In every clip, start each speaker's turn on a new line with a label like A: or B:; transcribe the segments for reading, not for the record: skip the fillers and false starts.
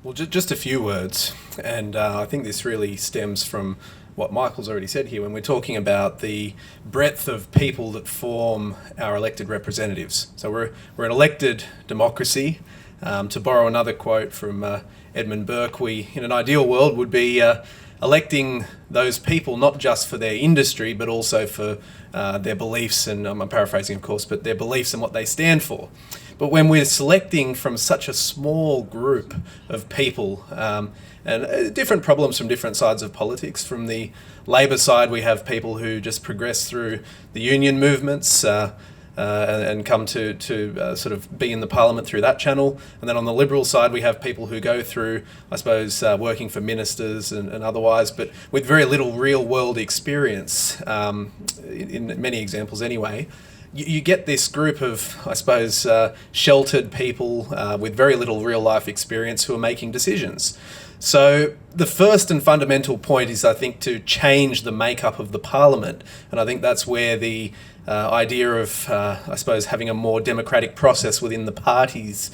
A: Well, just a few words, and I think this really stems from what Michael's already said here when we're talking about the breadth of people that form our elected representatives. So we're an elected democracy. To borrow another quote from Edmund Burke, we, in an ideal world, would be electing those people not just for their industry, but also for their beliefs, and I'm paraphrasing, of course, but their beliefs and what they stand for. But when we're selecting from such a small group of people, and different problems from different sides of politics, from the Labor side, we have people who just progress through the union movements, and come to sort of be in the parliament through that channel. And then on the Liberal side, we have people who go through, I suppose, working for ministers and otherwise, but with very little real world experience, in many examples anyway. You get this group of, I suppose, sheltered people with very little real life experience who are making decisions. So the first and fundamental point is, I think, to change the makeup of the parliament. And I think that's where the idea of, I suppose, having a more democratic process within the parties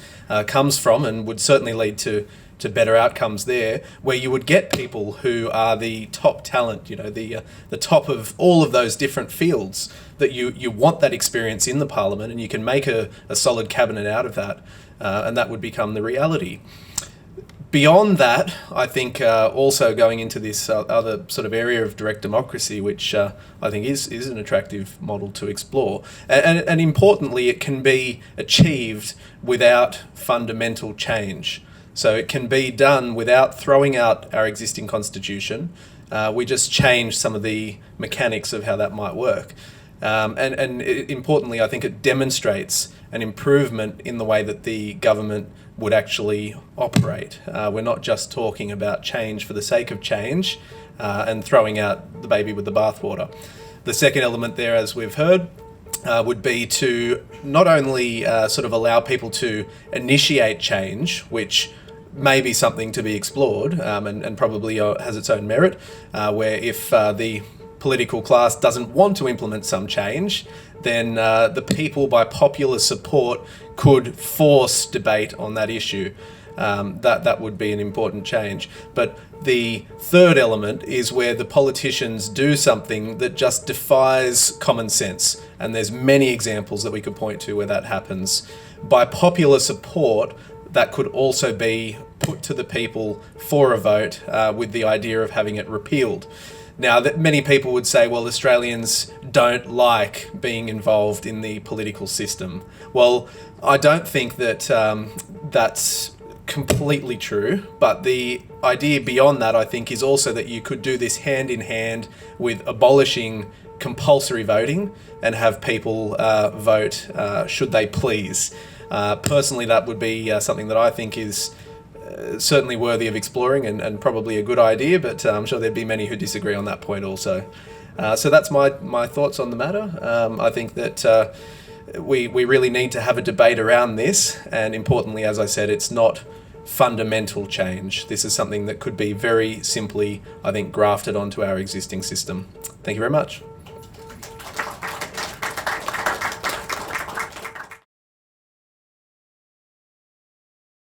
A: comes from, and would certainly lead to better outcomes there, where you would get people who are the top talent, the top of all of those different fields, that you want that experience in the parliament, and you can make a solid cabinet out of that, and that would become the reality. Beyond that, I think also going into this other sort of area of direct democracy, which I think is an attractive model to explore. And importantly, it can be achieved without fundamental change. So it can be done without throwing out our existing constitution. We just change some of the mechanics of how that might work. Importantly, I think it demonstrates an improvement in the way that the government would actually operate. We're not just talking about change for the sake of change and throwing out the baby with the bathwater. The second element there, as we've heard, would be to not only sort of allow people to initiate change, which may be something to be explored, and probably has its own merit, where if the political class doesn't want to implement some change, then the people, by popular support, could force debate on that issue. That would be an important change. But the third element is where the politicians do something that just defies common sense. And there's many examples that we could point to where that happens. By popular support, that could also be put to the people for a vote, with the idea of having it repealed. Now, that many people would say, well, Australians don't like being involved in the political system. Well, I don't think that that's completely true, but the idea beyond that, I think, is also that you could do this hand in hand with abolishing compulsory voting and have people vote should they please. Personally, that would be something that I think is certainly worthy of exploring and probably a good idea, but I'm sure there'd be many who disagree on that point also. So that's my thoughts on the matter. I think that we really need to have a debate around this, and importantly, as I said, it's not fundamental change. This is something that could be very simply, I think, grafted onto our existing system. Thank you very much.